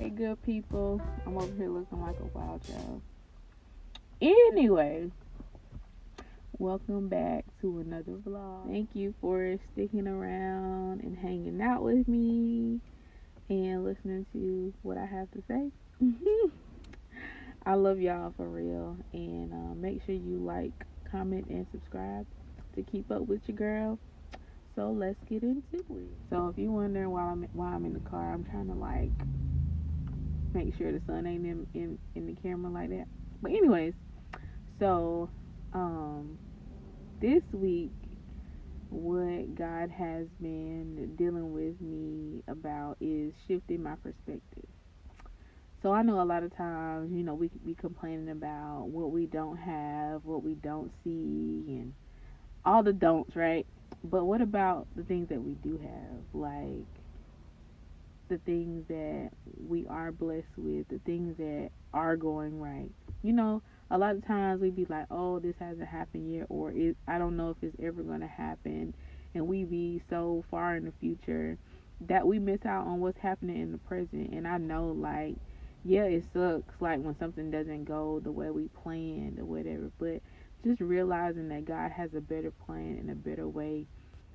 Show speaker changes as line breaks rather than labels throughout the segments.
Hey, good people. I'm over here looking like a wild child. Anyway, welcome back to another vlog. Thank you for sticking around and hanging out with me and listening to what I have to say. I love y'all for real. And make sure you like, comment, and subscribe to keep up with your girl. So let's get into it. So if you're wondering why I'm in the car, I'm trying to make sure the sun ain't in the camera like that. But anyways, so this week what God has been dealing with me about is shifting my perspective. So I know a lot of times, we could be complaining about what we don't have, what we don't see, and all the don'ts, right? But what about the things that we do have? Like the things that we are blessed with, the things that are going right. A lot of times we be like, oh, this hasn't happened yet, or I don't know if it's ever going to happen. And we be so far in the future that we miss out on what's happening in the present. And I know, yeah, it sucks, when something doesn't go the way we planned or whatever. But just realizing that God has a better plan and a better way.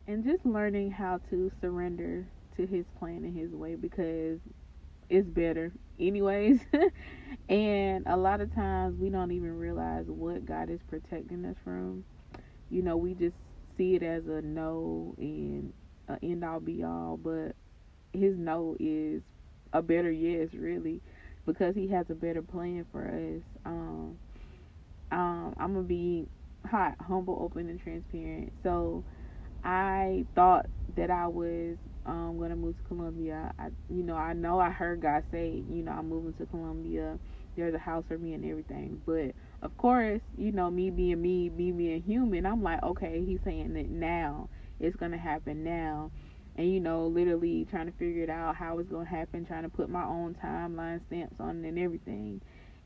And just learning how to surrender to his plan and his way, because it's better anyways. And a lot of times we don't even realize what God is protecting us from. We just see it as a no and an end all be all, but his no is a better yes, really, because he has a better plan for us. I'm gonna be hot, humble, open, and transparent. So I thought that I was gonna move to Columbia. I know I heard God say, I'm moving to Columbia. There's a house for me and everything. But of course, me being me being human, I'm like, okay, he's saying that now. It's gonna happen now. And literally trying to figure it out how it's gonna happen, trying to put my own timeline stamps on it and everything.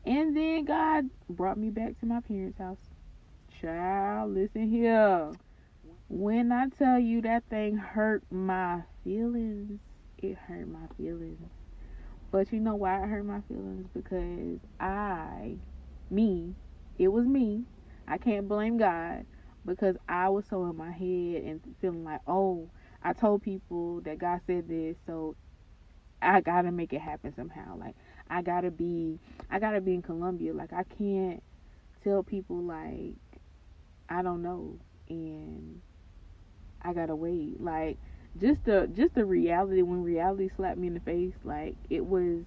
And then God brought me back to my parents' house. Child, listen here. When I tell you that thing hurt my feelings, it hurt my feelings. But you know why it hurt my feelings? Because it was me. I can't blame God, because I was so in my head and feeling like, oh, I told people that God said this, so I gotta make it happen somehow. I gotta be in Columbia. I can't tell people I don't know, and I gotta wait. Just the reality, when reality slapped me in the face, it was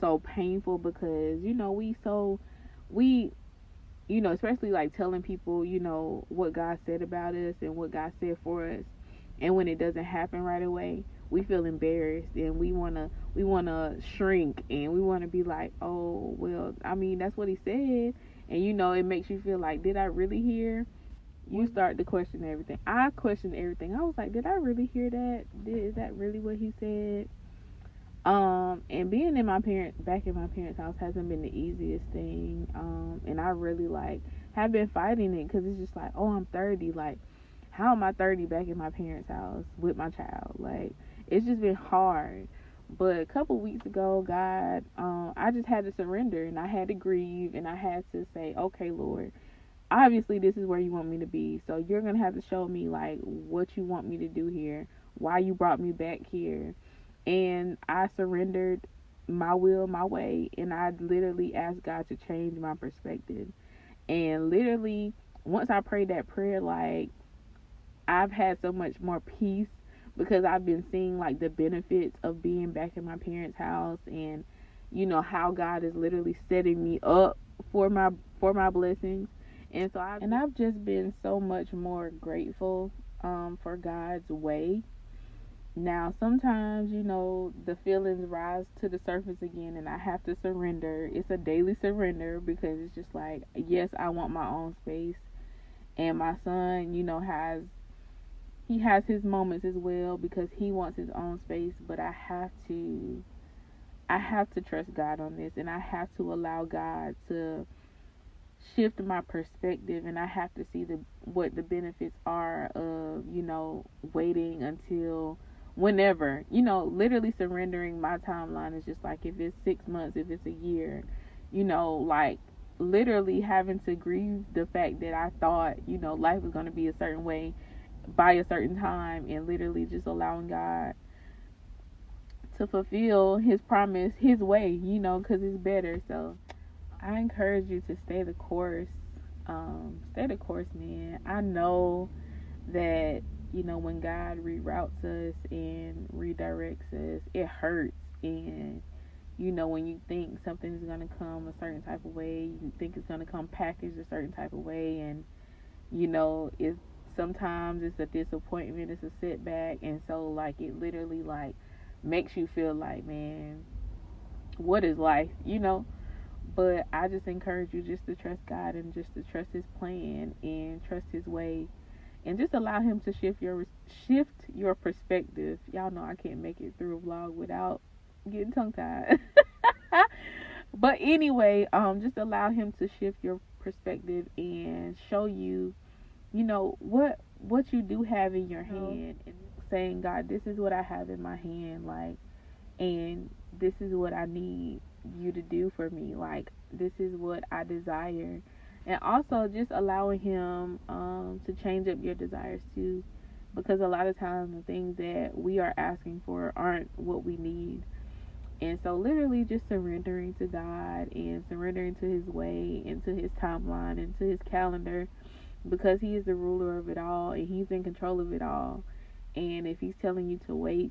so painful, because we especially telling people what God said about us and what God said for us, and when it doesn't happen right away, we feel embarrassed, and we wanna shrink, and we wanna be like, oh well, I mean, that's what he said. And it makes you feel like, did I really hear? You start to question everything. I questioned everything. I was like, did I really hear that? Is that really what he said? And being back in my parents' house hasn't been the easiest thing. And I really have been fighting it, because it's just oh, I'm 30. How am I 30 back in my parents' house with my child? It's just been hard. But a couple weeks ago, God, I just had to surrender, and I had to grieve, and I had to say, okay, Lord, obviously this is where you want me to be, so you're gonna have to show me what you want me to do here, why you brought me back here. And I surrendered my will, my way, and I literally asked God to change my perspective. And literally, once I prayed that prayer, I've had so much more peace, because I've been seeing the benefits of being back in my parents' house, and how God is literally setting me up for my blessings. And so I've just been so much more grateful for God's way. Now, sometimes, the feelings rise to the surface again, and I have to surrender. It's a daily surrender, because it's just yes, I want my own space. And my son, he has his moments as well, because he wants his own space. But I have to trust God on this, and I have to allow God to shift my perspective, and I have to see what the benefits are of waiting until whenever, you know, literally surrendering my timeline is just like, if it's 6 months, if it's a year, you know, like literally having to grieve the fact that I thought, you know, life was going to be a certain way by a certain time, and literally just allowing God to fulfill his promise his way, you know, because it's better. So I encourage you to stay the course. Stay the course, man. I know that, you know, when God reroutes us and redirects us, it hurts. And, you know, when you think something's going to come a certain type of way, you think it's going to come packaged a certain type of way, and, you know, it's sometimes it's a disappointment, it's a setback, and so, like, it literally, like, makes you feel like, man, what is life, you know? But I just encourage you just to trust God and just to trust his plan and trust his way, and just allow him to shift your perspective. Y'all know I can't make it through a vlog without getting tongue tied. But anyway, just allow him to shift your perspective and show you, you know, what you do have in your hand, and saying, God, this is what I have in my hand, like, and this is what I need you to do for me, like, this is what I desire. And also just allowing him to change up your desires too, because a lot of times the things that we are asking for aren't what we need. And so literally just surrendering to God and surrendering to his way and to his timeline and to his calendar, because he is the ruler of it all and he's in control of it all. And if he's telling you to wait,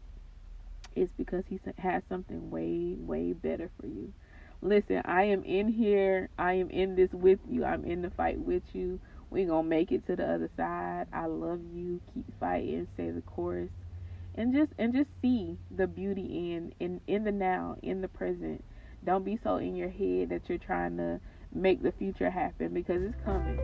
it's because he has something way, way better for you. Listen, I am in here. I am in this with you. I'm in the fight with you. We're going to make it to the other side. I love you. Keep fighting. Stay the course. And just see the beauty in the now, in the present. Don't be so in your head that you're trying to make the future happen, because it's coming.